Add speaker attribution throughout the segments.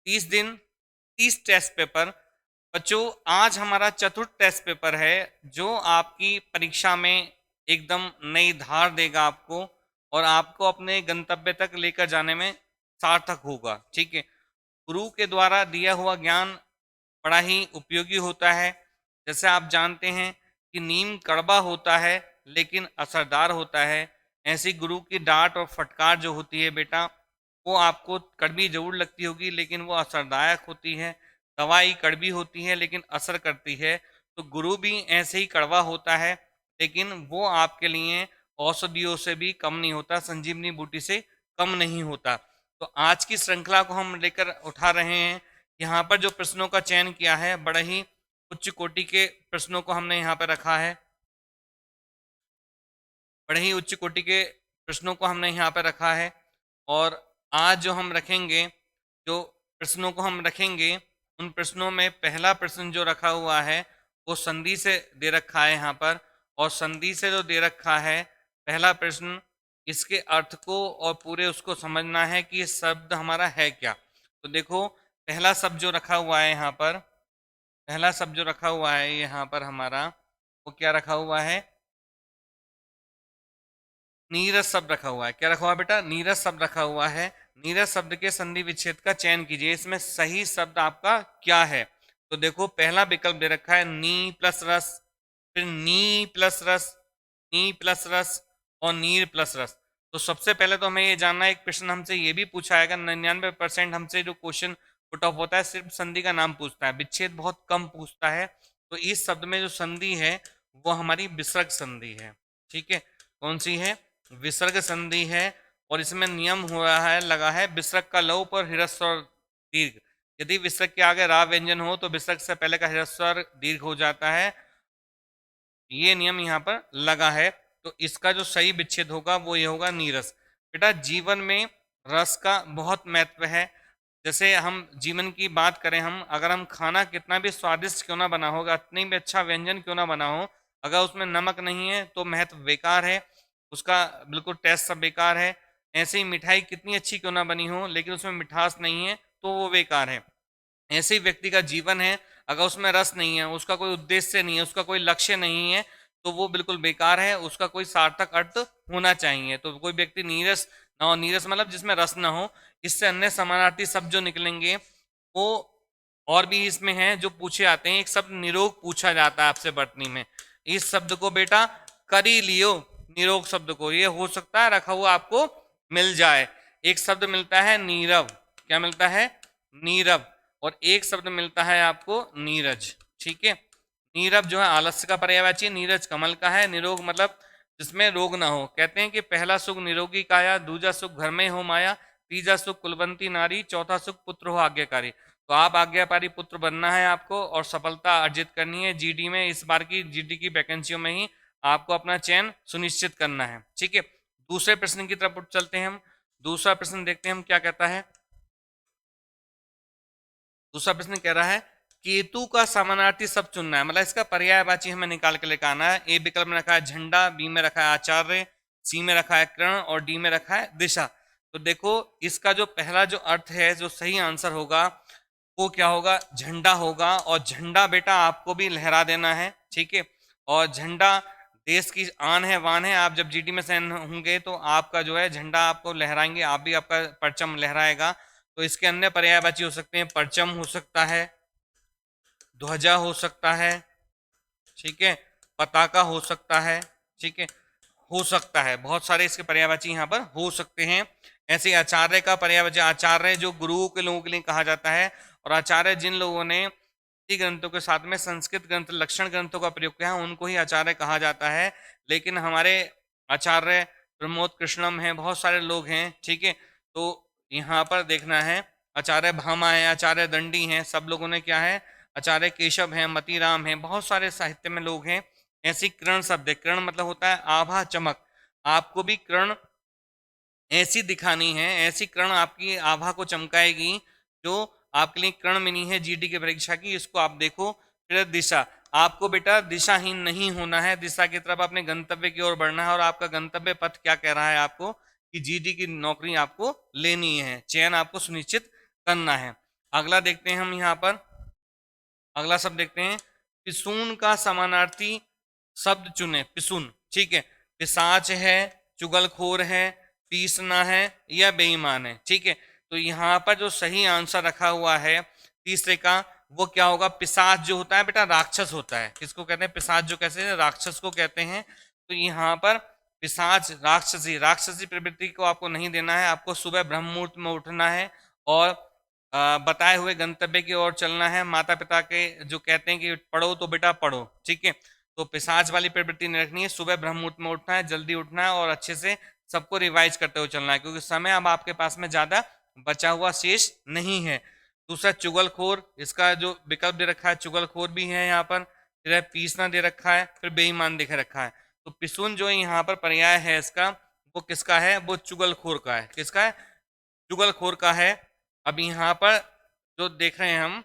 Speaker 1: 30 दिन 30 test paper. बच्चों आज हमारा चतुर्थ टेस्ट पेपर है जो आपकी परीक्षा में एकदम नई धार देगा आपको और आपको अपने गंतव्य तक लेकर जाने में सार्थक होगा। ठीक है, गुरु के द्वारा दिया हुआ ज्ञान बड़ा ही उपयोगी होता है। जैसे आप जानते हैं कि नीम कड़वा होता है लेकिन असरदार होता है, ऐसी गुरु की डांट और फटकार जो होती है बेटा, वो आपको कड़वी जरूर लगती होगी लेकिन वो असरदायक होती है। दवाई कड़वी होती है लेकिन असर करती है, तो गुरु भी ऐसे ही कड़वा होता है लेकिन वो आपके लिए औषधियों से भी कम नहीं होता, संजीवनी बूटी से कम नहीं होता। तो आज की श्रृंखला को हम लेकर उठा रहे हैं। यहाँ पर जो प्रश्नों का चयन किया है बड़े ही उच्च कोटि के प्रश्नों को हमने यहाँ पर रखा है। बड़े ही उच्च कोटि के प्रश्नों को हमने यहाँ पर रखा है। और आज जो हम रखेंगे, जो प्रश्नों को हम रखेंगे, उन प्रश्नों में पहला प्रश्न जो रखा हुआ है वो संधि से दे रखा है यहाँ पर। और संधि से जो दे रखा है पहला प्रश्न, इसके अर्थ को और पूरे उसको समझना है कि ये शब्द हमारा है क्या। तो देखो पहला शब्द जो रखा हुआ है यहाँ पर, पहला शब्द जो रखा हुआ है यहाँ पर हमारा, वो क्या रखा हुआ है? नीरस शब्द रखा हुआ है। क्या रखा हुआ है बेटा? नीरस शब्द रखा हुआ है। नीरस शब्द के संधि विच्छेद का चयन कीजिए, इसमें सही शब्द आपका क्या है? तो देखो पहला विकल्प दे रखा है नी प्लस रस, फिर नी प्लस रस, नी प्लस रस और नीर प्लस रस। तो सबसे पहले तो हमें ये जानना है, एक प्रश्न हमसे ये भी पूछा है, 99% हमसे जो क्वेश्चन पुट ऑफ होता है सिर्फ संधि का नाम पूछता है, विच्छेद बहुत कम पूछता है। तो इस शब्द में जो संधि है वो हमारी विसर्ग संधि है। ठीक है, कौन सी है? विसर्ग संधि है। और इसमें नियम हो रहा है, लगा है विसर्ग का लोप और ह्रस्व और दीर्घ। यदि विसर्ग के आगे रा व्यंजन हो तो विसर्ग से पहले का ह्रस्व और दीर्घ हो जाता है। ये नियम यहाँ पर लगा है। तो इसका जो सही विच्छेद होगा वो ये होगा नीरस। बेटा जीवन में रस का बहुत महत्व है। जैसे हम जीवन की बात करें, हम अगर हम खाना कितना भी स्वादिष्ट क्यों ना बना होगा, इतनी भी अच्छा व्यंजन क्यों ना बना हो, अगर उसमें नमक नहीं है तो महत्व बेकार है, उसका बिल्कुल टेस्ट सब बेकार है। ऐसे ही मिठाई कितनी अच्छी क्यों ना बनी हो लेकिन उसमें मिठास नहीं है तो वो बेकार है। ऐसे ही व्यक्ति का जीवन है, अगर उसमें रस नहीं है, उसका कोई उद्देश्य नहीं है, उसका कोई लक्ष्य नहीं है, तो वो बिल्कुल बेकार है, उसका कोई सार्थक अर्थ होना चाहिए। तो कोई व्यक्ति नीरस ना हो, नीरस मतलब जिसमें रस ना हो। इससे अन्य समानार्थी शब्द जो निकलेंगे वो और भी इसमें हैं जो पूछे आते हैं। एक शब्द निरोग पूछा जाता है आपसे बटनी में, इस शब्द को बेटा कर ही लियो, निरोग शब्द को, ये हो सकता है रखा हुआ आपको मिल जाए। एक शब्द मिलता है नीरव, क्या मिलता है? नीरव। और एक शब्द मिलता है आपको नीरज। ठीक है, नीरव जो है आलस्य का पर्यायवाची, नीरज कमल का है। निरोग मतलब जिसमें रोग ना हो। कहते हैं कि पहला सुख निरोगी काया, दूजा सुख घर में हो माया, तीजा सुख कुलवंती नारी, चौथा सुख पुत्र हो आज्ञाकारी। तो आप आज्ञाकारी पुत्र बनना है आपको और सफलता अर्जित करनी है जीडी में। इस बार की जीडी की वैकेंसियों में ही आपको अपना चयन सुनिश्चित करना है। ठीक है, दूसरे प्रश्न की तरफ चलते हैं हम। दूसरा प्रश्न देखते हैं हम क्या कहता है। दूसरा प्रश्न कह रहा है केतु का समानार्थी शब्द चुनना है, मतलब इसका पर्यायवाची हमें निकाल के लेकर आना है। ए विकल्प में रखा है झंडा, बी में रखा है आचार्य, सी में रखा है कर्ण और डी में रखा है दिशा। तो देखो इसका जो पहला जो अर्थ है, जो सही आंसर होगा वो क्या होगा? झंडा होगा। और झंडा बेटा आपको भी लहरा देना है। ठीक है, और झंडा देश की आन है, वान है। आप जब जीडी में सहन होंगे तो आपका जो है झंडा आपको लहराएंगे, आप भी, आपका परचम लहराएगा। तो इसके अन्य पर्यायवाची हो सकते हैं, परचम हो सकता है, ध्वजा हो सकता है, ठीक है, पताका हो सकता है। ठीक है, हो सकता है, बहुत सारे इसके पर्यायवाची यहाँ पर हो सकते हैं। ऐसे आचार्य का पर्यायवाची, आचार्य जो गुरुओं के लोगों के लिए कहा जाता है। और आचार्य जिन लोगों ने ग्रंथों के साथ में संस्कृत ग्रंथ, लक्षण ग्रंथों का प्रयोग किया है, उनको ही आचार्य कहा जाता है। लेकिन हमारे आचार्य प्रमोद कृष्णम हैं, बहुत सारे लोग हैं। ठीक है, तो यहाँ पर देखना है, आचार्य भामा है, आचार्य दंडी हैं, सब लोगों ने क्या है, आचार्य केशव हैं, मतीराम हैं, बहुत सारे साहित्य में लोग हैं। ऐसी किरण शब्द है, किरण मतलब होता है आभा, चमक। आपको भी किरण ऐसी दिखानी है, ऐसी किरण आपकी आभा को चमकाएगी जो आपके लिए किरण मिली है जीडी की परीक्षा की, इसको आप देखो। फिर दिशा, आपको बेटा दिशाहीन नहीं होना है, दिशा की तरफ अपने गंतव्य की ओर बढ़ना है। और आपका गंतव्य पथ क्या कह रहा है आपको कि जीडी की नौकरी आपको लेनी है, चयन आपको सुनिश्चित करना है। अगला देखते हैं हम यहाँ पर, अगला शब्द देखते हैं, पिसून का समानार्थी शब्द चुने। पिसून, ठीक है, पिशाच है, चुगलखोर है, तीसना है या बेईमान है। ठीक है, तो यहाँ पर जो सही आंसर रखा हुआ है तीसरे का, वो क्या होगा? पिशाच जो होता है बेटा राक्षस होता है। किसको कहते हैं? पिशाच जो कैसे है, राक्षस को कहते हैं। तो यहाँ पर पिशाच राक्षसी, राक्षसी प्रवृत्ति को आपको नहीं देना है। आपको सुबह ब्रह्म मुहूर्त में उठना है और बताए हुए गंतव्य की ओर चलना है। माता पिता के जो कहते हैं कि पढ़ो तो बेटा पढ़ो, ठीक है। तो पिशाच वाली प्रवृत्ति नहीं रखनी है। सुबह ब्रह्म मुहूर्त में उठना है, जल्दी उठना है और अच्छे से सबको रिवाइज करते हुए चलना है, क्योंकि समय अब आपके पास में ज्यादा बचा हुआ शेष नहीं है। दूसरा चुगलखोर, इसका जो विकल्प दे रखा है चुगलखोर भी है यहाँ पर, फिर पीसना दे रखा है, फिर बेईमान दिख रखा है। तो पिसुन जो यहाँ पर पर्याय है इसका, वो किसका है? वो चुगलखोर का है। किसका है? चुगलखोर का है। अब यहाँ पर जो देख रहे हैं हम,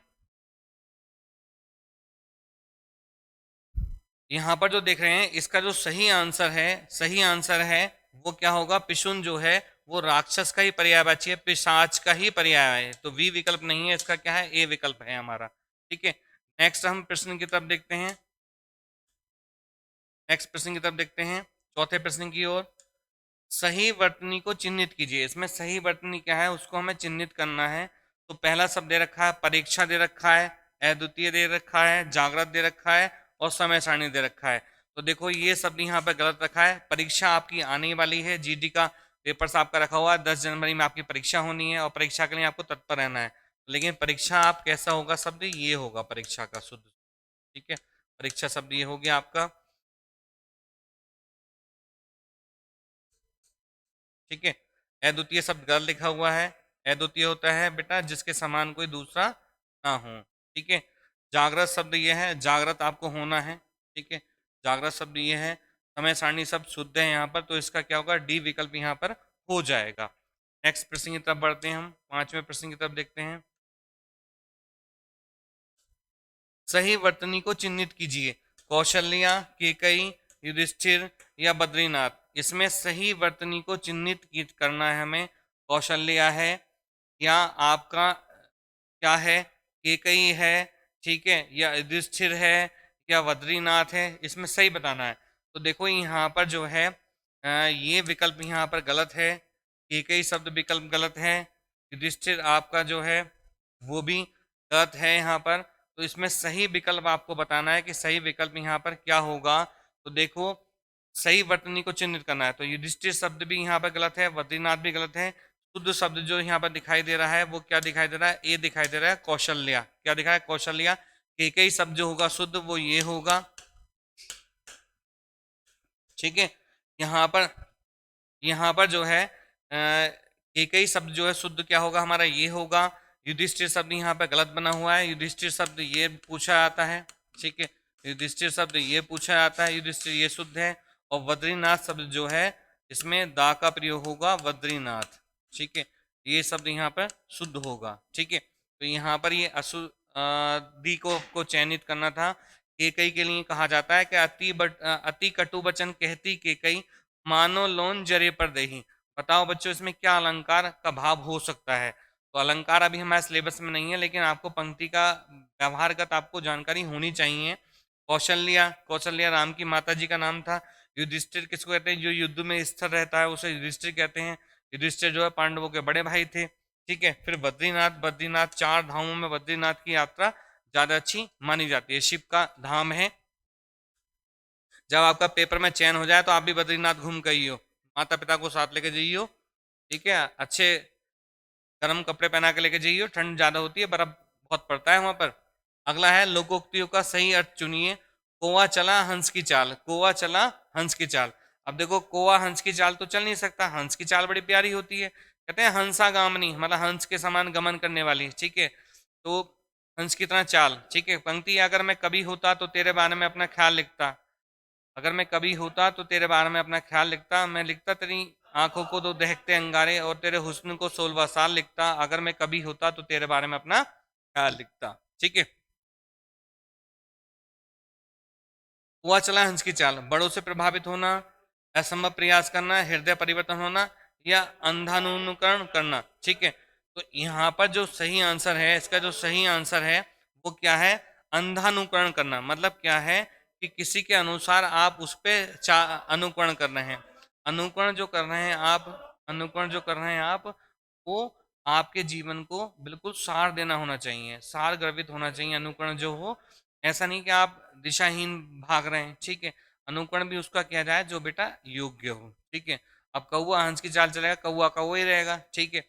Speaker 1: यहाँ पर जो देख रहे हैं, इसका जो सही आंसर है, सही आंसर है वो क्या होगा? पिशुन जो है वो राक्षस का ही पर्यायवाची है, पिशाच का ही पर्याय है। तो वी विकल्प नहीं है, इसका क्या है? ए विकल्प है हमारा। ठीक है, नेक्स्ट हम प्रश्न की तरफ देखते हैं। नेक्स्ट प्रश्न की तरफ देखते हैं, चौथे प्रश्न की ओर। सही वर्तनी को चिन्हित कीजिए। इसमें सही वर्तनी क्या है उसको हमें चिन्हित करना है। तो पहला शब्द दे रखा है परीक्षा दे रखा है, अद्वितीय दे रखा है, जागृत दे रखा है और समय सारणी दे रखा है। तो देखो ये शब्द यहाँ पे गलत रखा है। परीक्षा आपकी आने वाली है, जीडी का पेपर्स आपका रखा हुआ है, 10 जनवरी में आपकी परीक्षा होनी है और परीक्षा के लिए आपको तत्पर रहना है। लेकिन परीक्षा आप कैसा होगा शब्द? ये होगा परीक्षा का शुद्ध। ठीक है, परीक्षा शब्द ये हो गया आपका। ठीक है, अद्वितीय शब्द गलत लिखा हुआ है। अद्वितीय होता है बेटा जिसके समान कोई दूसरा ना हो। ठीक है, जागृत शब्द ये है, जागृत आपको होना है। ठीक है, जागृत शब्द ये है। समय सारणी शब्द शुद्ध है यहाँ पर, तो इसका क्या होगा? डी विकल्प यहाँ पर हो जाएगा। नेक्स्ट प्रश्न की तरफ बढ़ते हैं हम, पांचवें प्रश्न की तरफ देखते हैं। सही वर्तनी को चिन्हित कीजिए। कौशल्या, केकई, युधिष्ठिर या बद्रीनाथ। इसमें सही वर्तनी को चिन्हित करना है हमें। कौशल्या है या आपका क्या है? केकई है, ठीक है, या युधिष्ठिर है या बद्रीनाथ है। इसमें सही बताना है। तो देखो यहाँ पर जो है ये विकल्प यहाँ पर गलत है। केकई शब्द विकल्प गलत है। युधिष्ठिर आपका जो है वो भी गलत है यहाँ पर। तो इसमें सही विकल्प आपको बताना है कि सही विकल्प यहाँ पर क्या होगा। तो देखो सही वर्तनी को चिन्हित करना है। तो युधिष्ठिर शब्द भी यहाँ पर गलत है, बद्रीनाथ भी गलत है। शुद्ध शब्द जो यहाँ पर दिखाई दे रहा है वो क्या दिखाई दे रहा है? ए दिखाई दे रहा है, कौशल्या। क्या दिखा है? कौशल्या। केकई शब्द जो होगा शुद्ध वो ये होगा। ठीक है, यहाँ पर जो है केकई शब्द जो है शुद्ध क्या होगा हमारा? ये होगा। युधिष्ठिर शब्द यहाँ पे गलत बना हुआ है। युधिष्ठिर शब्द ये पूछा जाता है। ठीक है, युधिष्ठिर शब्द ये पूछा जाता है, युधिष्ठिर ये शुद्ध है। और बद्रीनाथ शब्द जो है इसमें दा का प्रयोग होगा, बद्रीनाथ। ठीक है, ये शब्द यहाँ पर शुद्ध होगा। ठीक है, तो यहाँ पर ये दी को चयनित करना था। केकई के लिए कहा जाता है कि अति कटु वचन कहती केकई, मानो लोन जरे पर दही। बताओ बच्चों इसमें क्या अलंकार का भाव हो सकता है? तो अलंकार अभी हमारे सिलेबस में नहीं है, लेकिन आपको पंक्ति का व्यवहारगत आपको जानकारी होनी चाहिए। कौशल्या, कौशल्या राम की माता जी का नाम था। युधिष्ठिर किसको कहते हैं? जो युद्ध में स्थिर रहता है उसे युधिष्ठिर कहते हैं। युधिष्ठिर जो है पांडवों के बड़े भाई थे। ठीक है, फिर बद्रीनाथ, बद्रीनाथ 4 धामों में बद्रीनाथ की यात्रा ज्यादा अच्छी मानी जाती है, शिव का धाम है। जब आपका पेपर में चयन हो जाए तो आप भी बद्रीनाथ घूम के आइयो, माता पिता को साथ लेके जाइयो। ठीक है, अच्छे गर्म कपड़े पहना के लेके जाइयो, ठंड ज्यादा होती है, बर्फ बहुत पड़ता है वहां पर। अगला है लोकोक्तियों का सही अर्थ चुनिए। कोवा चला हंस की चाल, कोवा चला हंस की चाल। अब देखो कोवा हंस की चाल तो चल नहीं सकता, हंस की चाल बड़ी प्यारी होती है। कहते हैं हंसा गामनी, मतलब हंस के समान गमन करने वाली। ठीक है, तो हंस की तरह चाल। ठीक है, पंक्ति अगर मैं कभी होता तो तेरे बारे में अपना ख्याल लिखता। अगर मैं कभी होता तो तेरे बारे में अपना ख्याल लिखता। मैं लिखता तेरी आंखों को तो दहकते अंगारे और तेरे हुस्न को 16वां साल लिखता। अगर मैं कभी होता तो तेरे बारे में अपना ख्याल लिखता। ठीक है, हुआ चला हंस की चाल। बड़ों से प्रभावित होना, असंभव प्रयास करना, हृदय परिवर्तन होना या अंधानुकरण करना। ठीक है, तो यहाँ पर जो सही आंसर है, इसका जो सही आंसर है वो क्या है? अंधानुकरण करना। मतलब क्या है कि किसी के अनुसार आप उस पर अनुकरण कर रहे हैं। अनुकरण जो कर रहे हैं आप, अनुकरण जो कर रहे हैं आप, वो आपके जीवन को बिल्कुल सार देना होना चाहिए, सार गर्भित होना चाहिए अनुकरण जो हो। ऐसा नहीं कि आप दिशाहीन भाग रहे हैं, ठीक है। अनुकरण भी उसका किया जाए जो बेटा योग्य हो, ठीक है। अब कौवा हंस की चाल चलेगा, कौवा कौवा ही रहेगा, ठीक है,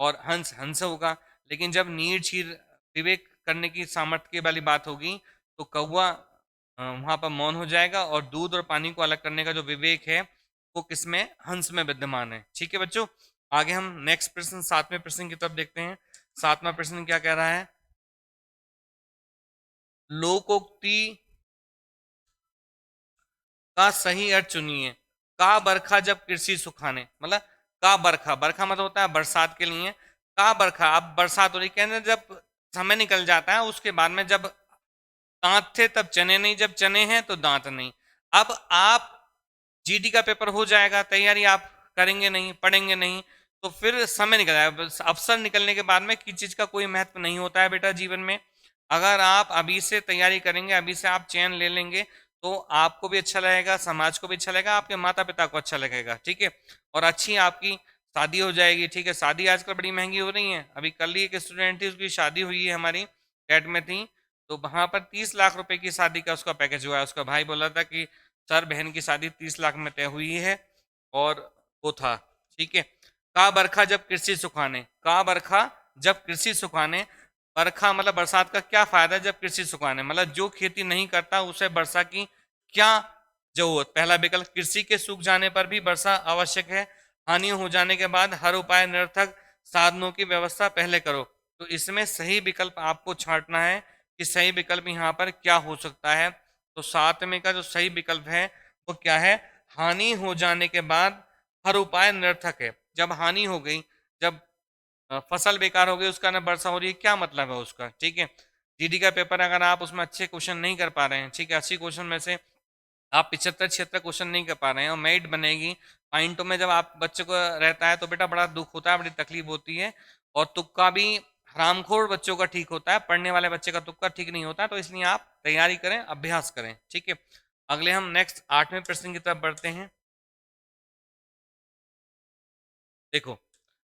Speaker 1: और हंस हंस होगा। लेकिन जब नीर चीर विवेक करने की सामर्थ्य वाली बात होगी तो कौवा वहां पर मौन हो जाएगा, और दूध और पानी को अलग करने का जो विवेक है वो किसमें? हंस में विद्यमान है, ठीक है बच्चों। आगे हम नेक्स्ट प्रश्न, सातवें प्रश्न की तरफ देखते हैं। सातवां प्रश्न क्या कह रहा है? लोकोक्ति का सही अर्थ चुनिए। का बरखा जब कृषि सुखाने, मतलब का बरखा, बरखा मतलब होता है बरसात के लिए। का बरखा, अब बरसात हो रही, कहने जब समय निकल जाता है उसके बाद में, जब दांत थे तब चने नहीं, जब चने हैं तो दांत नहीं। अब आप जीडी का पेपर हो जाएगा, तैयारी आप करेंगे नहीं, पढ़ेंगे नहीं, तो फिर समय निकल जाएगा। अवसर निकलने के बाद में किसी चीज का कोई महत्व नहीं होता है बेटा जीवन में। अगर आप अभी से तैयारी करेंगे, अभी से आप चयन ले लेंगे, तो आपको भी अच्छा लगेगा, समाज को भी अच्छा लगेगा, आपके माता पिता को अच्छा लगेगा, ठीक है। और अच्छी आपकी शादी हो जाएगी, ठीक है। शादी आजकल बड़ी महंगी हो रही है। अभी कल ही एक स्टूडेंट थी, उसकी शादी हुई है, हमारी कैट में थी, तो वहां पर 30 लाख रुपए की शादी का उसका पैकेज हुआ है। उसका भाई बोला था कि सर बहन की शादी 30 लाख में तय हुई है, और वो था, ठीक है। का बरखा जब कृषि सुखाने, का बरखा जब कृषि सुखाने। बरखा मतलब बरसात का क्या फायदा जब कृषि सुखाने, मतलब जो खेती नहीं करता उसे वर्षा की क्या जरूरत। पहला विकल्प, कृषि के सूख जाने पर भी वर्षा आवश्यक है। हानि हो जाने के बाद हर उपाय निरर्थक, साधनों की व्यवस्था पहले करो। तो इसमें सही विकल्प आपको छांटना है कि सही विकल्प यहाँ पर क्या हो सकता है। तो सात में का जो सही विकल्प है वो क्या है? हानि हो जाने के बाद हर उपाय निरर्थक है। जब हानि हो गई, जब फसल बेकार हो गई, उसका ना वर्षा हो रही है, क्या मतलब है उसका, ठीक है। जीडी का पेपर अगर आप उसमें अच्छे क्वेश्चन नहीं कर पा रहे हैं, ठीक है, 80 क्वेश्चन में से आप 75-76 क्वेश्चन नहीं कर पा रहे हैं, और मेरिट बनेगी पॉइंटों में, जब आप बच्चे को रहता है तो बेटा बड़ा दुख होता है, बड़ी तकलीफ होती है। और तुक्का भी हरामखोर बच्चों का ठीक होता है, पढ़ने वाले बच्चे का तुक्का ठीक नहीं होता। तो इसलिए आप तैयारी करें, अभ्यास करें, ठीक है। अगले हम नेक्स्ट आठवें प्रश्न की तरफ बढ़ते हैं। देखो,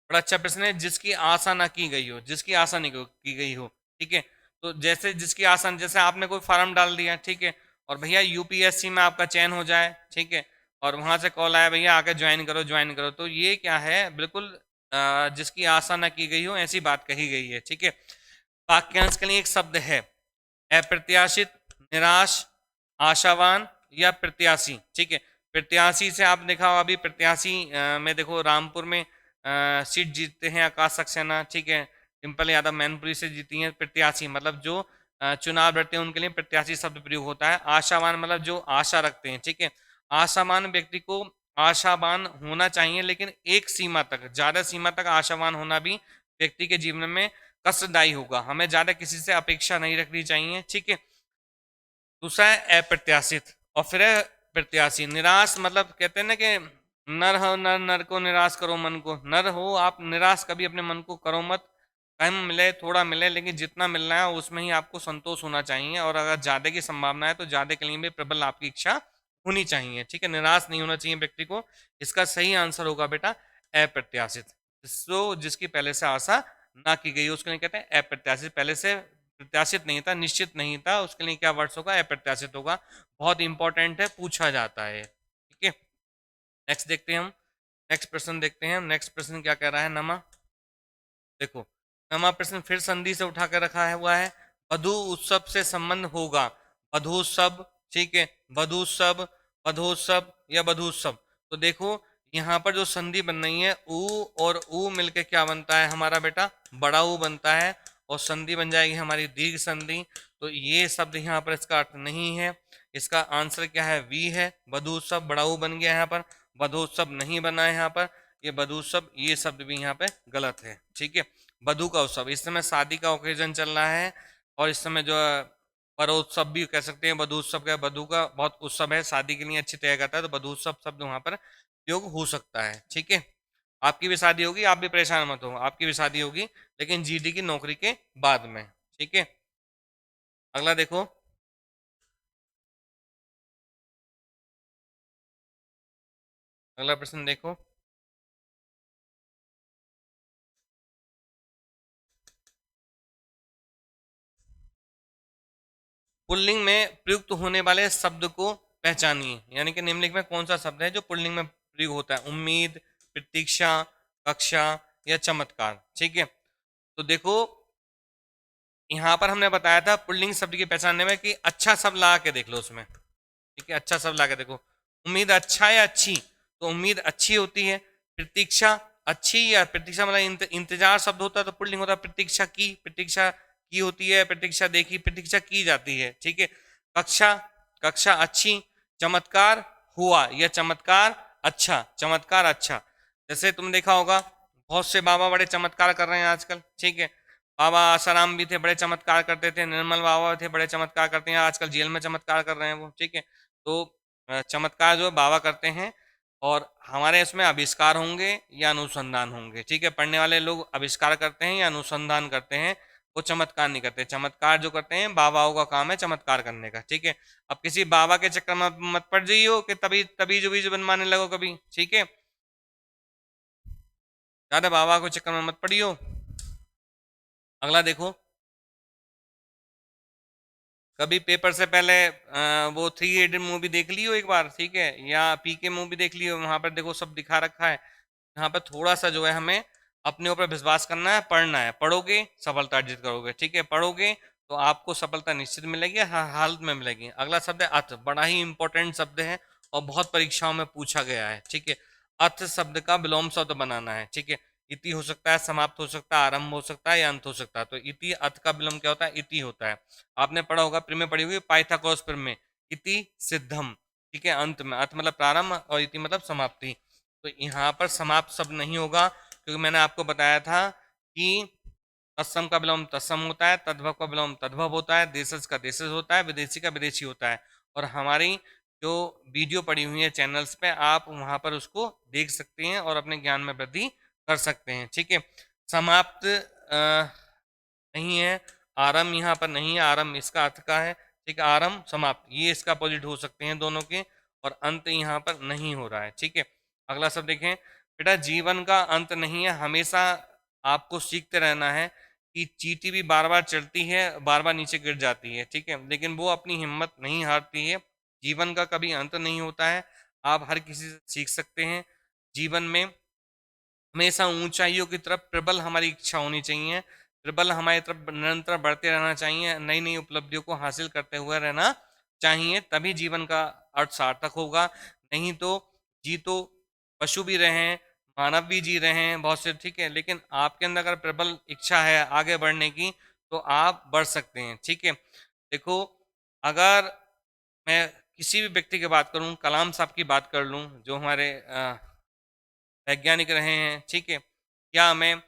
Speaker 1: बड़ा अच्छा प्रश्न है। जिसकी आशा ना की गई हो, जिसकी आशा नहीं की गई हो, ठीक है। तो जैसे जिसकी आशा, जैसे आपने कोई फार्म डाल दिया, ठीक है, और भैया यूपीएससी में आपका चयन हो जाए, ठीक है, और वहां से कॉल आया भैया आके ज्वाइन करो, ज्वाइन करो, तो ये क्या है? बिल्कुल जिसकी आशा ना की गई हो ऐसी बात कही गई है, ठीक है। वाक्यांश के लिए एक शब्द है, अप्रत्याशित, निराश, आशावान या प्रत्याशी, ठीक है। प्रत्याशी से आप देखा हो, अभी प्रत्याशी में देखो रामपुर में सीट जीतते हैं आकाश सक्सेना, ठीक है। डिम्पल यादव मैनपुरी से जीती हैं। प्रत्याशी मतलब जो चुनाव लड़ते हैं उनके लिए प्रत्याशी शब्द प्रयोग होता है। आशावान मतलब जो आशा रखते हैं, ठीक है। आशावान व्यक्ति को आशावान होना चाहिए, लेकिन एक सीमा तक, ज्यादा सीमा तक आशावान होना भी व्यक्ति के जीवन में कष्टदायी होगा। हमें ज्यादा किसी से अपेक्षा नहीं रखनी चाहिए, ठीक है। दूसरा है अप्रत्याशित, और फिर है प्रत्याशी। निराश मतलब कहते हैं ना कि नर हो नर, नर को निराश करो मन को। नर हो आप, निराश कभी अपने मन को करो मत। कम मिले थोड़ा मिले, लेकिन जितना मिलना है उसमें ही आपको संतोष होना चाहिए, और अगर ज्यादा की संभावना है तो ज्यादा के लिए भी प्रबल आपकी इच्छा होनी चाहिए, ठीक है। निराश नहीं होना चाहिए व्यक्ति को। इसका सही आंसर होगा बेटा अप्रत्याशित। जिसकी पहले से आशा ना की गई उसके लिए कहते हैं अप्रत्याशित। पहले से प्रत्याशित नहीं था, निश्चित नहीं था, उसके लिए क्या वर्ड्स होगा? अप्रत्याशित होगा। बहुत इंपॉर्टेंट है, पूछा जाता है, ठीक है। नेक्स्ट देखते हैं हम, नेक्स्ट प्रश्न देखते हैं। नेक्स्ट प्रश्न क्या कह रहा है नमा? देखो, नमा प्रश्न फिर संधि से उठा कर रखा है हुआ है। वधु उत्सव से संबंध होगा। वधोत्सव, ठीक है, वधुत्सव, वधोत्सव या वधुत्सव। तो देखो यहाँ पर जो संधि बन रही है, ऊ और ऊ मिलके क्या बनता है हमारा बेटा? बड़ा ऊ बनता है, और संधि बन जाएगी हमारी दीर्घ संधि। तो ये शब्द यहाँ पर इसका अर्थ नहीं है। इसका आंसर क्या है? वी है। वधुत्सव बड़ा ऊ बन गया यहाँ पर, वधोत्सव नहीं बना है यहाँ पर। ये वधुत्सव, ये शब्द भी यहाँ पे गलत है, ठीक है। वधु का उत्सव, इस समय शादी का ओकेजन चल रहा है, और इस समय जो परोत्सव भी कह सकते हैं। वधु उत्सव का, वधु का बहुत उत्सव है, शादी के लिए अच्छी तय करता है, तो वधु उत्सव शब्द वहां पर उपयोग हो सकता है, ठीक है। आपकी भी शादी होगी, आप भी परेशान मत हो, आपकी भी शादी होगी, लेकिन जीडी की नौकरी के बाद में। ठीक है, अगला देखो। अगला प्रश्न देखो। पुल्लिंग में प्रयुक्त होने वाले शब्द को पहचानिए, यानी कि निम्नलिखित में कौन सा शब्द है जो पुल्लिंग में प्रयोग होता है? उम्मीद, प्रतीक्षा, कक्षा या चमत्कार। ठीक है, तो देखो यहाँ पर हमने बताया था पुल्लिंग शब्द की पहचानने में कि अच्छा शब्द लगा के देख लो उसमें। ठीक है, अच्छा शब्द लगा के देखो। उम्मीद अच्छा या अच्छी, तो उम्मीद अच्छी होती है। प्रतीक्षा अच्छी, या प्रतीक्षा मतलब इंतजार शब्द होता है तो पुल्लिंग होता है प्रतीक्षा की, प्रतीक्षा की होती है, प्रतीक्षा देखी, प्रतीक्षा की जाती है। ठीक है, कक्षा, कक्षा अच्छी। चमत्कार हुआ, यह चमत्कार अच्छा, चमत्कार अच्छा। जैसे तुम देखा होगा बहुत से बाबा बड़े चमत्कार कर रहे हैं आजकल। ठीक है, बाबा आसाराम भी थे, बड़े चमत्कार करते थे। निर्मल बाबा थे, बड़े चमत्कार करते हैं, आजकल जेल में चमत्कार कर रहे हैं वो। ठीक है, तो चमत्कार जो बाबा करते हैं, और हमारे इसमें आविष्कार होंगे या अनुसंधान होंगे। ठीक है, पढ़ने वाले लोग आविष्कार करते हैं या अनुसंधान करते हैं, वो चमत्कार नहीं करते। चमत्कार जो करते हैं बाबाओं का काम है चमत्कार करने का। ठीक है, अब किसी बाबा के चक्कर में मत पड़ जाइयो कि तभी तभी जो बीज बनवाने लगो कभी। ठीक है, ज्यादा बाबा को चक्कर में मत पड़ियो। अगला देखो। कभी पेपर से पहले वो थ्री इडियट मूवी देख लियो एक बार। ठीक है, या पीके मूवी देख लियो, वहां पर देखो सब दिखा रखा है। यहाँ पर थोड़ा सा जो है हमें अपने ऊपर विश्वास करना है, पढ़ना है। पढ़ोगे सफलता अर्जित करोगे। ठीक है, पढ़ोगे तो आपको सफलता निश्चित मिलेगी, हर हालत में मिलेगी। अगला शब्द है अर्थ, बड़ा ही इंपॉर्टेंट शब्द है और बहुत परीक्षाओं में पूछा गया है। ठीक है, अर्थ शब्द का विलोम शब्द बनाना है। ठीक है, इति हो सकता है, समाप्त हो सकता है, आरंभ हो सकता है या अंत हो सकता है। तो इति अर्थ का विलोम क्या होता है? इति होता है। आपने पढ़ा होगा, प्रिय में पढ़ी हुई पाइथागोरस प्रिय में, इति सिद्धम। ठीक है, अंत में, अर्थ मतलब प्रारंभ और इति मतलब समाप्ति। तो यहाँ पर समाप्त शब्द नहीं होगा, क्योंकि मैंने आपको बताया था कि तत्सम का विलोम तत्सम होता है, तद्भव का विलोम तद्भव होता है, देशज का देशज होता है, विदेशी का विदेशी होता है। और हमारी जो वीडियो पड़ी हुई है चैनल्स पे, आप वहां पर उसको देख सकते हैं और अपने ज्ञान में वृद्धि कर सकते हैं। ठीक है, समाप्त नहीं है, आरंभ यहाँ पर नहीं है, आरंभ इसका अर्थ का है। ठीक है, आरंभ समाप्त ये इसका अपोजिट हो सकते हैं दोनों के, और अंत यहाँ पर नहीं हो रहा है। ठीक है, अगला सब देखें। बेटा जीवन का अंत नहीं है, हमेशा आपको सीखते रहना है कि चींटी भी बार बार चढ़ती है, बार बार नीचे गिर जाती है। ठीक है, लेकिन वो अपनी हिम्मत नहीं हारती है। जीवन का कभी अंत नहीं होता है, आप हर किसी से सीख सकते हैं। जीवन में हमेशा ऊंचाइयों की तरफ प्रबल हमारी इच्छा होनी चाहिए, प्रबल हमारी तरफ निरंतर बढ़ते रहना चाहिए, नई नई उपलब्धियों को हासिल करते हुए रहना चाहिए, तभी जीवन का अर्थ सार्थक होगा। नहीं तो जी तो पशु भी रहे हैं, मानव भी जी रहे हैं बहुत से। ठीक है, लेकिन आपके अंदर अगर प्रबल इच्छा है आगे बढ़ने की, तो आप बढ़ सकते हैं। ठीक है, देखो अगर मैं किसी भी व्यक्ति की बात करूं, कलाम साहब की बात कर लूं, जो हमारे वैज्ञानिक रहे हैं। ठीक है, क्या मैं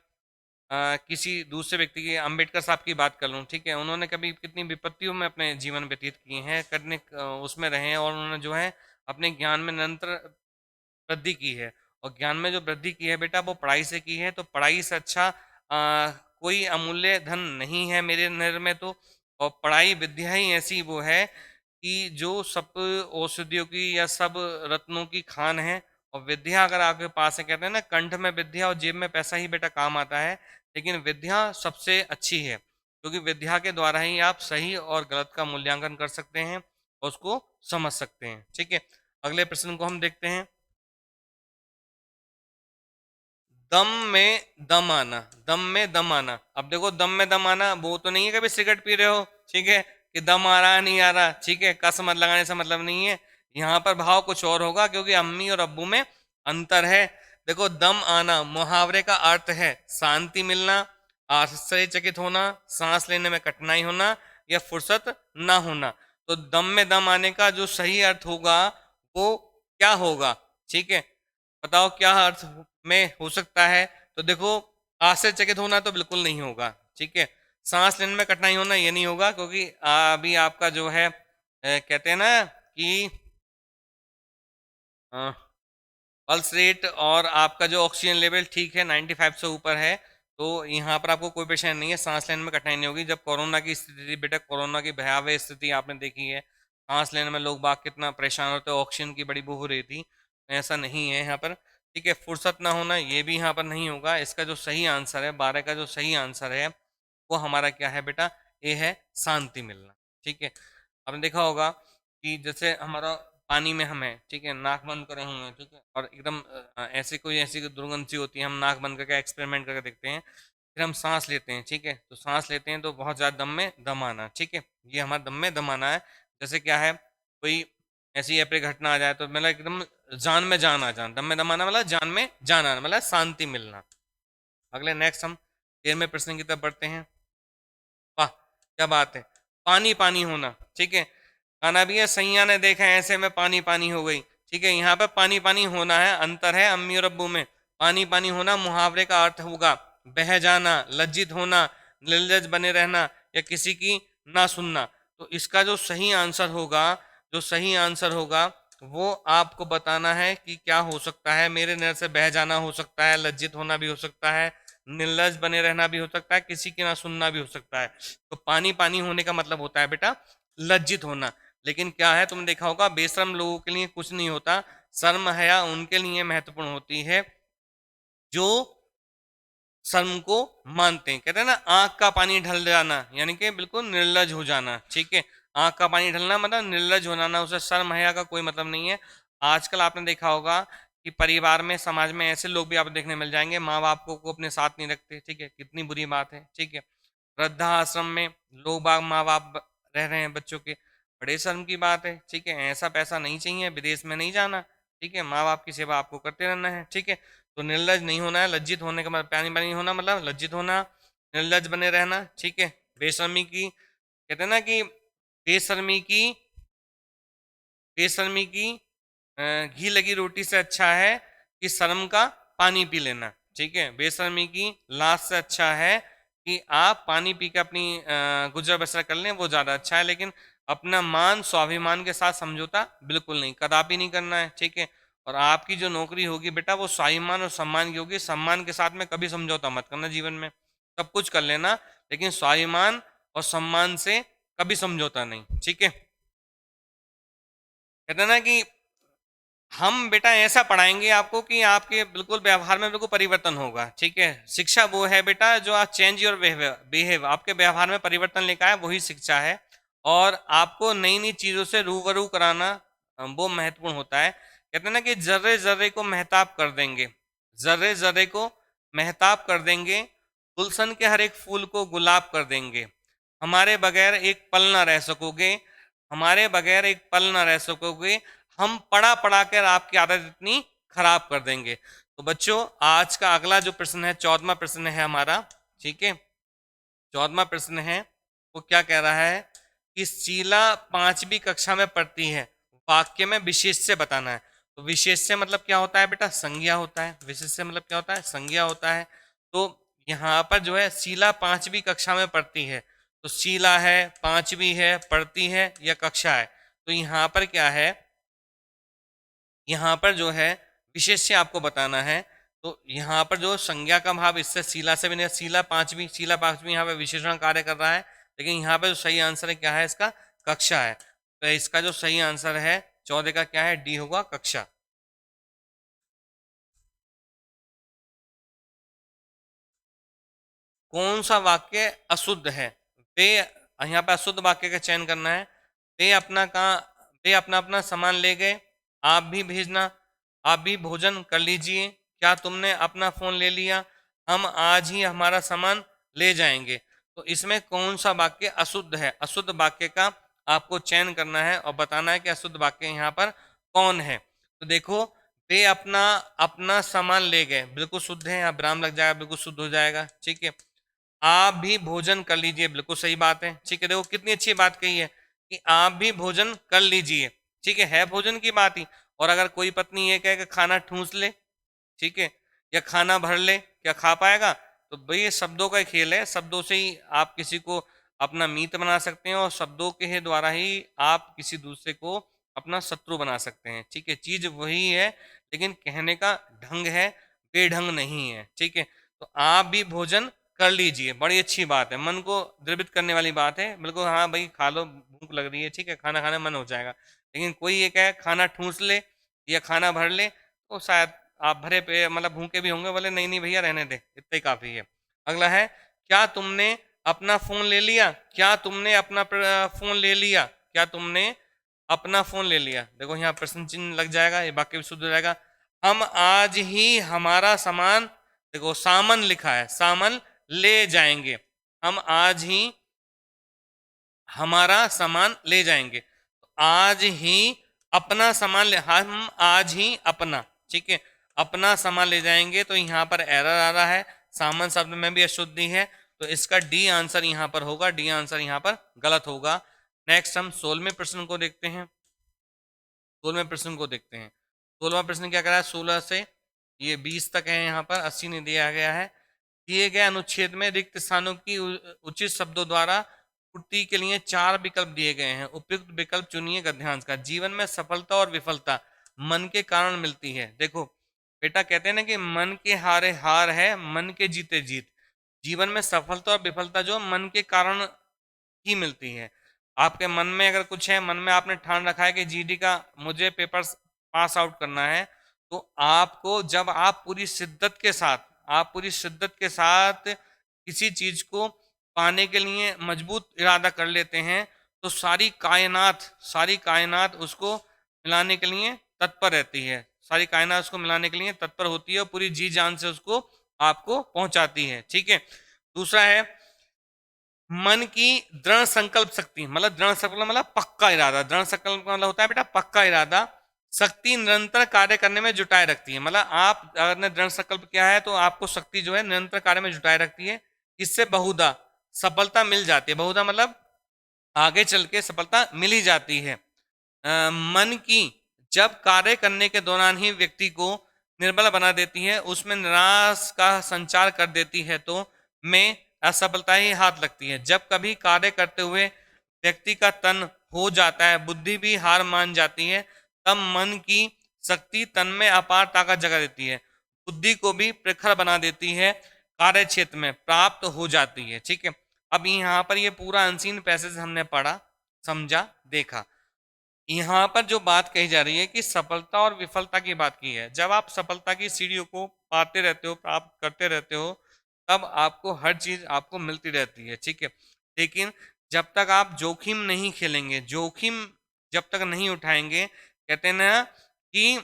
Speaker 1: किसी दूसरे व्यक्ति की, अंबेडकर साहब की बात कर लूँ। ठीक है, उन्होंने कभी कितनी विपत्तियों में अपने जीवन व्यतीत किए हैं, करने उसमें रहे हैं, और उन्होंने जो है अपने ज्ञान में निरंतर वृद्धि की है। और ज्ञान में जो वृद्धि की है बेटा, वो पढ़ाई से की है। तो पढ़ाई से अच्छा कोई अमूल्य धन नहीं है मेरे नज़र में तो। और पढ़ाई विद्या ही ऐसी वो है कि जो सब औषधियों की या सब रत्नों की खान है। और विद्या अगर आपके पास है, कहते हैं ना कंठ में विद्या और जेब में पैसा ही बेटा काम आता है, लेकिन विद्या सबसे अच्छी है, क्योंकि विद्या के द्वारा ही आप सही और गलत का मूल्यांकन कर सकते हैं और उसको समझ सकते हैं। ठीक है, अगले प्रश्न को हम देखते हैं। दम में दम आना, दम में दम आना। अब देखो दम में दम आना वो तो नहीं है कभी सिगरेट पी रहे हो, ठीक है, कि दम आ रहा है नहीं आ रहा। ठीक है, कस मत लगाने से मतलब नहीं है, यहाँ पर भाव कुछ और होगा, क्योंकि अम्मी और अब्बू में अंतर है। देखो दम आना मुहावरे का अर्थ है शांति मिलना, आश्चर्यचकित होना, सांस लेने में कठिनाई होना या फुर्सत ना होना। तो दम में दम आने का जो सही अर्थ होगा वो क्या होगा? ठीक है, बताओ क्या अर्थ में हो सकता है? तो देखो आश्चर्यचकित होना तो बिल्कुल नहीं होगा। ठीक है, सांस लेने में कठिनाई होना ये नहीं होगा, क्योंकि अभी आपका जो है कहते हैं ना कि पल्स रेट और आपका जो ऑक्सीजन लेवल ठीक है 95 से ऊपर है, तो यहाँ पर आपको कोई परेशानी नहीं है, सांस लेने में कठिनाई नहीं होगी। जब कोरोना की स्थिति थी बेटा, कोरोना की भयावह स्थिति आपने देखी है, सांस लेने में लोग बाग कितना परेशान होते, ऑक्सीजन की बड़ी बू हो रही थी। ऐसा नहीं है यहाँ पर, ठीक है। फुर्सत ना होना ये भी यहाँ पर नहीं होगा। इसका जो सही आंसर है 12 का जो सही आंसर है वो हमारा क्या है बेटा, ये है शांति मिलना, ठीक है। आपने देखा होगा कि जैसे हमारा पानी में हम है, ठीक है, नाक बंद करे हुए हैं, ठीक है, और एकदम ऐसी कोई ऐसी दुर्गंध सी होती है, हम नाक बंद करके एक्सपेरिमेंट करके देखते हैं, फिर हम सांस लेते हैं, ठीक है, तो सांस लेते हैं तो बहुत ज़्यादा दम में दम आना, ठीक है, ये हमारा दम में दम आना है। जैसे क्या है, कोई ऐसी अप्रिय घटना आ जाए तो मतलब एकदम जान में जान आ जाना, दम में दम आना मतलब जान में जान आना, मतलब शांति मिलना। अगले नेक्स्ट हम 13वें प्रश्न की तरफ बढ़ते हैं। वाह क्या बात है, पानी पानी होना, ठीक है, गाना भी है, सैया ने देखा ऐसे में पानी पानी हो गई, ठीक है। यहाँ पे पानी पानी होना है, अंतर है अम्मी और अब्बू में। पानी पानी होना मुहावरे का अर्थ होगा बह जाना, लज्जित होना, निर्लज बने रहना या किसी की ना सुनना। तो इसका जो सही आंसर होगा, जो सही आंसर होगा वो आपको बताना है कि क्या हो सकता है। मेरे नजर से बह जाना हो सकता है, लज्जित होना भी हो सकता है, निर्लज बने रहना भी हो सकता है, किसी की ना सुनना भी हो सकता है। तो पानी पानी होने का मतलब होता है बेटा लज्जित होना। लेकिन क्या है, तुमने देखा होगा बेशर्म लोगों के लिए कुछ नहीं होता, शर्म हया उनके लिए महत्वपूर्ण होती है जो शर्म को मानते हैं। कहते हैं ना आंख का पानी ढल जाना, यानी कि बिल्कुल निर्लज हो जाना, ठीक है। आंख का पानी ढलना मतलब निर्लज हो जाना, उसे शर्म हया का कोई मतलब नहीं है। आजकल आपने देखा होगा कि परिवार में, समाज में ऐसे लोग भी आपको देखने मिल जाएंगे, माँ बाप को अपने साथ नहीं रखते, ठीक है, कितनी बुरी बात है, ठीक है। वृद्धाश्रम में लोग बाग माँ बाप रह रहे हैं बच्चों के, बड़े शर्म की बात है, ठीक है। ऐसा पैसा नहीं चाहिए, विदेश में नहीं जाना, ठीक है, माँ बाप की सेवा आपको करते रहना है, ठीक है। तो निर्लज नहीं होना है, लज्जित होने का मतलब पानी पानी होना मतलब लज्जित होना, निर्लज बने रहना, ठीक है। बेशर्मी की, कहते हैं ना कि बेशर्मी की, बेशर्मी की घी लगी रोटी से अच्छा है कि शर्म का पानी पी लेना, ठीक है। बेशर्मी की लाश से अच्छा है कि आप पानी पी के अपनी गुजर बसर कर लें, वो ज़्यादा अच्छा है। लेकिन अपना मान स्वाभिमान के साथ समझौता बिल्कुल नहीं, कदापि नहीं करना है, ठीक है। और आपकी जो नौकरी होगी बेटा वो स्वाभिमान और सम्मान की होगी, सम्मान के साथ में कभी समझौता मत करना जीवन में, सब कुछ कर लेना लेकिन स्वाभिमान और सम्मान से कभी समझौता नहीं, ठीक है। कहते हैं ना कि हम बेटा ऐसा पढ़ाएंगे आपको कि आपके बिल्कुल व्यवहार में बिल्कुल परिवर्तन होगा, ठीक है। शिक्षा वो है बेटा जो आप चेंज योर बिहेव, आपके व्यवहार में परिवर्तन लेकर आए, वही शिक्षा है। और आपको नई नई चीजों से रूबरू कराना वो महत्वपूर्ण होता है। कहते हैं ना कि जर्रे जर्रे को महताब कर देंगे, जर्रे जर्रे को महताब कर देंगे, गुलशन के हर एक फूल को गुलाब कर देंगे, हमारे बगैर एक पल ना रह सकोगे, हमारे बगैर एक पल ना रह सकोगे, हम पढ़ा पढ़ा कर आपकी आदत इतनी खराब कर देंगे। तो बच्चों आज का अगला जो प्रश्न है, 14वां प्रश्न है हमारा, ठीक है। 14वां प्रश्न है वो क्या कह रहा है कि शीला 5वीं कक्षा में पढ़ती है, वाक्य में विशेष से बताना है। तो विशेष से मतलब क्या होता है बेटा, संज्ञा होता है। विशेष से मतलब क्या होता है, संज्ञा होता है। तो यहाँ पर जो है शीला 5वीं कक्षा में पढ़ती है, तो शीला है, 5वीं है, पढ़ती है या कक्षा है। तो यहाँ पर क्या है, यहाँ पर जो है विशेष से आपको बताना है। तो यहाँ पर जो संज्ञा का भाव इससे शीला से भी नहीं, शीला पांचवी यहाँ पे विशेषण कार्य कर रहा है। लेकिन यहाँ पे जो सही आंसर है क्या है, इसका कक्षा है। तो इसका जो सही आंसर है 14 का क्या है, डी होगा कक्षा। कौन सा वाक्य अशुद्ध है, वे, यहाँ पे अशुद्ध वाक्य का चयन करना है। वे अपना कहाँ, वे अपना अपना सामान ले गए, आप भी भेजना, आप भी भोजन कर लीजिए, क्या तुमने अपना फोन ले लिया, हम आज ही हमारा सामान ले जाएंगे। तो इसमें कौन सा वाक्य अशुद्ध है, अशुद्ध वाक्य का आपको चयन करना है और बताना है कि अशुद्ध वाक्य यहाँ पर कौन है। तो देखो, वे अपना अपना सामान ले गए, बिल्कुल शुद्ध है, यहाँ विराम लग जाएगा, बिल्कुल शुद्ध हो जाएगा, ठीक है। आप भी भोजन कर लीजिए, बिल्कुल सही बात है, ठीक है। देखो कितनी अच्छी बात कही है कि आप भी भोजन कर लीजिए, ठीक है भोजन की बात ही। और अगर कोई पत्नी ये कहे कि खाना ठूंस ले, ठीक है, या खाना भर ले, क्या खा पाएगा। तो भाई ये शब्दों का खेल है, शब्दों से ही आप किसी को अपना मित्र बना सकते हैं और शब्दों के ही द्वारा ही आप किसी दूसरे को अपना शत्रु बना सकते हैं, ठीक है। चीज वही है लेकिन कहने का ढंग है, बेढंग नहीं है। ठीक है, तो आप भी भोजन कर लीजिए, बड़ी अच्छी बात है, मन को द्रवित करने वाली बात है। बिल्कुल हाँ भाई खा लो, भूख लग रही है, ठीक है, खाना खाने मन हो जाएगा। लेकिन कोई ये कहे खाना ठूस ले या खाना भर ले, तो शायद आप भरे पे मतलब भूखे भी होंगे, बोले नहीं नहीं भैया रहने दे, इतना ही काफी है। अगला है, क्या तुमने अपना फोन ले लिया? क्या तुमने अपना फोन ले लिया? क्या तुमने अपना फोन ले लिया? देखो यहाँ प्रश्न चिन्ह लग जाएगा, ये वाक्य भी शुद्ध हो जाएगा। हम आज ही हमारा सामान, देखो सामान लिखा है, सामान ले जाएंगे। हम आज ही हमारा सामान ले जाएंगे। आज ही अपना सामान ले, हम आज ही अपना, ठीक है, अपना सामान ले जाएंगे। तो यहाँ पर एरर आ रहा है, सामान शब्द में भी अशुद्धि है, तो इसका डी आंसर यहाँ पर होगा, डी आंसर यहाँ पर गलत होगा। नेक्स्ट हम 16वें प्रश्न को देखते हैं। 16वें प्रश्न को देखते हैं। 16वां प्रश्न क्या कह रहा है? 16 से ये 20 तक है, यहाँ पर 80 नहीं दिया गया है। दिए गए अनुच्छेद में रिक्त स्थानों की उचित शब्दों द्वारा पूर्ति के लिए 4 विकल्प दिए गए हैं। उपयुक्त विकल्प चुनिए गद्यांश का। जीवन में सफलता और विफलता मन के कारण मिलती है। देखो बेटा, कहते हैं ना कि मन के हारे हार है, मन के जीते जीत। जीवन में सफलता और विफलता जो मन के कारण ही मिलती है। आपके मन में अगर कुछ है, मन में आपने ठान रखा है कि जीडी का मुझे पेपर पास आउट करना है, तो आपको जब आप पूरी शिद्दत के साथ, आप पूरी शिद्दत के साथ किसी चीज को पाने के लिए मजबूत इरादा कर लेते हैं, तो सारी कायनात उसको मिलाने के लिए तत्पर रहती है। सारी कायनात उसको मिलाने के लिए तत्पर होती है और पूरी जी जान से उसको आपको पहुंचाती है। ठीक है, दूसरा है मन की दृढ़ संकल्प शक्ति। मतलब दृढ़ संकल्प मतलब पक्का इरादा। दृढ़ संकल्प मतलब होता है बेटा पक्का इरादा। शक्ति निरंतर कार्य करने में जुटाए रखती है। मतलब आप अगर ने दृढ़ संकल्प किया है तो आपको शक्ति जो है निरंतर कार्य में जुटाए रखती है। इससे बहुधा सफलता मिल जाती है। बहुधा मतलब आगे चल के सफलता मिल ही जाती है। मन की जब कार्य करने के दौरान ही व्यक्ति को निर्बल बना देती है, उसमें निराश का संचार कर देती है, तो में असफलता ही हाथ लगती है। जब कभी कार्य करते हुए व्यक्ति का तन हो जाता है, बुद्धि भी हार मान जाती है, तब मन की शक्ति तन में अपार ताकत जगा देती है, बुद्धि को भी प्रखर बना देती है, कार्य क्षेत्र में प्राप्त हो जाती है। ठीक है, अब यहाँ पर ये पूरा अनसीन पैसेज हमने पढ़ा, समझा, देखा। यहाँ पर जो बात कही जा रही है कि सफलता और विफलता की बात की है। जब आप सफलता की सीढ़ियों को पाते रहते हो, प्राप्त करते रहते हो, तब आपको हर चीज आपको मिलती रहती है। ठीक है, लेकिन जब तक आप जोखिम नहीं खेलेंगे, जोखिम जब तक नहीं उठाएंगे, कहते हैं ना कि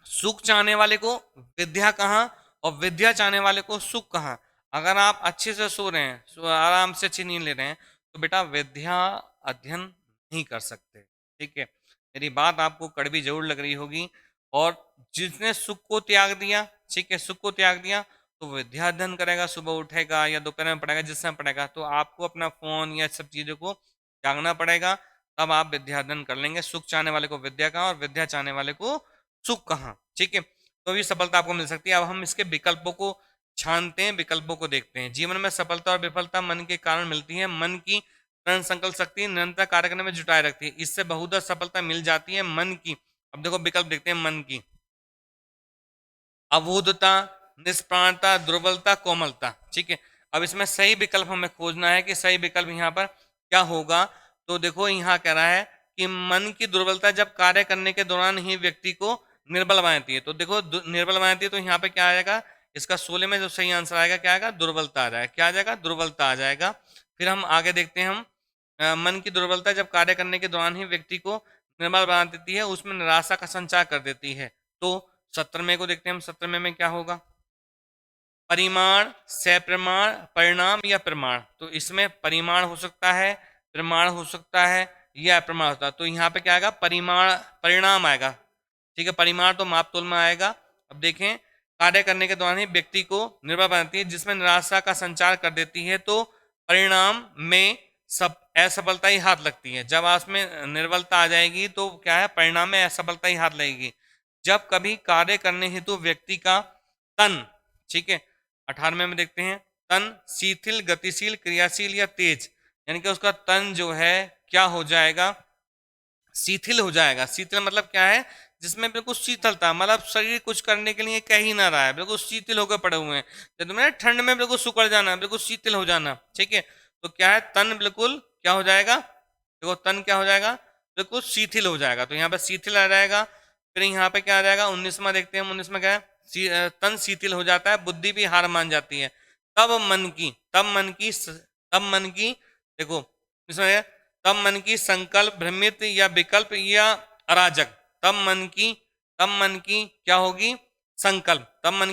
Speaker 1: सुख चाहने वाले को विद्या कहाँ और विद्या चाहने वाले को सुख कहाँ। अगर आप अच्छे से सो रहे हैं, आराम से अच्छी नींद ले रहे हैं, तो बेटा विद्या अध्ययन नहीं कर सकते। ठीक है, मेरी बात आपको कड़वी जरूर लग रही होगी। और जिसने सुख को त्याग दिया, ठीक है, सुख को त्याग दिया, तो विद्या अध्ययन करेगा, सुबह उठेगा या दोपहर में पढ़ेगा, जिस समय पढ़ेगा, तो आपको अपना फोन या सब चीजों को त्यागना पड़ेगा, तब आप विद्या अध्ययन कर लेंगे। सुख चाहने वाले को विद्या कहाँ और विद्या चाहने वाले को सुख कहाँ। ठीक है, तो ये सफलता आपको मिल सकती है। अब हम इसके विकल्पों को छानते हैं, विकल्पों को देखते हैं। जीवन में सफलता और विफलता मन के कारण मिलती है। मन की दृढ़ संकल्प शक्ति निरंतर कार्य करने में जुटाए रखती है, इससे बहुधा सफलता मिल जाती है। मन की, अब देखो विकल्प देखते हैं। मन की अबोधता, निष्प्राणता, दुर्बलता, कोमलता। ठीक है, अब इसमें सही विकल्प हमें खोजना है कि सही विकल्प यहाँ पर क्या होगा। तो देखो यहाँ कह रहा है कि मन की दुर्बलता जब कार्य करने के दौरान ही व्यक्ति को निर्बल बनाती है। तो देखो निर्बल बनाती है, तो यहाँ पे क्या आएगा, इसका 16 में जो सही आंसर आएगा क्या आएगा, दुर्बलता आ जाएगा। क्या आ जाएगा, दुर्बलता आ जाएगा। फिर हम आगे देखते हैं। हम मन की दुर्बलता जब कार्य करने के दौरान ही व्यक्ति को निर्बल बना देती है, उसमें निराशा का संचार कर देती है। तो 17वें को देखते हैं हम। 17वें में क्या होगा, परिमाण, सप्रमाण, परिणाम या प्रमाण। तो इसमें परिमाण हो सकता है, प्रमाण हो सकता है या प्रमाण होता है। तो यहाँ पे क्या आएगा, परिमाण, परिणाम आएगा। ठीक है, परिमाण तो मापतोल में आएगा। अब देखें, कार्य करने के दौरान ही व्यक्ति को निर्भर बनाती है, जिसमें निराशा का संचार कर देती है, तो परिणाम में सब असफलता ही हाथ लगती है। जब आप में निर्बलता आ जाएगी, तो क्या है, परिणाम में असफलता ही हाथ लगेगी। जब कभी कार्य करने हेतु व्यक्ति का तन, ठीक है, 18वें में देखते हैं, तन शिथिल, गतिशील, क्रियाशील या तेज, यानी कि उसका तन जो है क्या हो जाएगा, शिथिल हो जाएगा। शिथिल मतलब क्या है, जिसमें बिल्कुल शीतलता, मतलब शरीर कुछ करने के लिए कह ही ना रहा है, बिल्कुल शीतल होकर पड़े हुए हैं। जब तुम्हें ठंड में बिल्कुल सुकड़ जाना, बिल्कुल शीतल हो जाना, ठीक है, तो क्या है, तन बिल्कुल क्या हो जाएगा, देखो तन क्या हो जाएगा, बिल्कुल शिथिल हो जाएगा। तो यहाँ पे शिथिल आ जाएगा। फिर यहाँ पे क्या आ जाएगा, 19वां देखते हैं, 19वां क्या है, तन शिथिल हो जाता है, बुद्धि भी हार मान जाती है। तब मन की देखो इसमें, तब मन की संकल्प भ्रमित या विकल्प या अराजक, तब मन की तब मन की क्या होगी, संकल्प, तब मन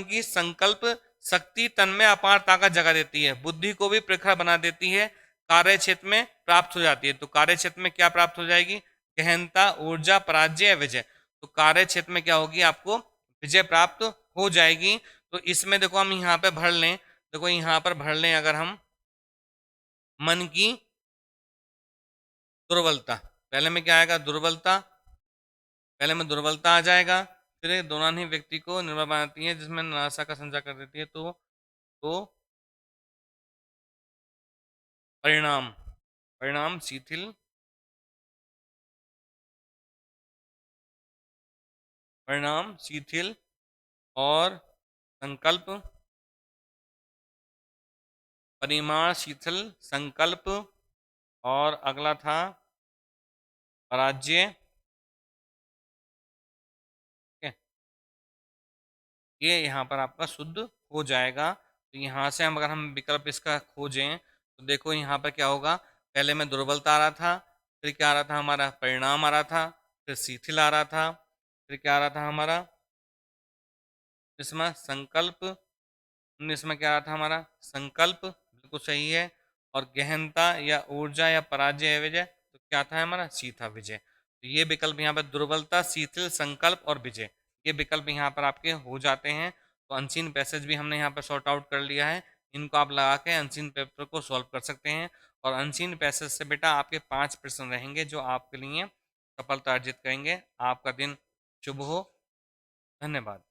Speaker 1: की संकल्प शक्ति तन में अपारता का जगह देती है, बुद्धि को भी प्रखर बना देती है, कार्य क्षेत्र में प्राप्त हो जाती है। तो कार्य क्षेत्र में क्या प्राप्त हो जाएगी, गहनता, ऊर्जा, पराजय, विजय। तो कार्य क्षेत्र में क्या होगी, आपको विजय प्राप्त हो जाएगी। तो इसमें देखो हम यहाँ पे भर लें, देखो यहाँ पर भर लें अगर हम मन की दुर्बलता, पहले में क्या आएगा, दुर्बलता, पहले में दुर्बलता आ जाएगा। फिर ये दोनों ही व्यक्ति को निर्भर बनाती है, जिसमें निराशा का संचार कर देती है। तो परिणाम, परिणाम शिथिल, परिणाम शिथिल और संकल्प, परिमाण शिथिल संकल्प, और अगला था पराजय, ठीक है, ये यहाँ पर आपका शुद्ध हो जाएगा। तो यहाँ से हम अगर हम विकल्प इसका खोजें तो देखो यहाँ पर क्या होगा, पहले में दुर्बलता आ रहा था, फिर क्या आ रहा था हमारा, परिणाम आ रहा था, फिर शिथिल आ रहा था, फिर क्या आ रहा था हमारा, इसमें संकल्प, इसमें क्या आ रहा था हमारा, संकल्प बिल्कुल सही है, और गहनता या ऊर्जा या पराजय या विजय, तो क्या था हमारा, सीथा विजय। तो ये विकल्प यहाँ पर दुर्बलता, शिथिल, संकल्प और विजय, ये विकल्प यहाँ पर आपके हो जाते हैं। तो अनसीन पैसेज भी हमने यहाँ पर सॉर्ट आउट कर लिया है, इनको आप लगा के अनसीन पेपर को सॉल्व कर सकते हैं। और अनसीन पैसेज से बेटा आपके 5 प्रश्न रहेंगे जो आपके लिए सफलता अर्जित करेंगे। आपका दिन शुभ हो, धन्यवाद।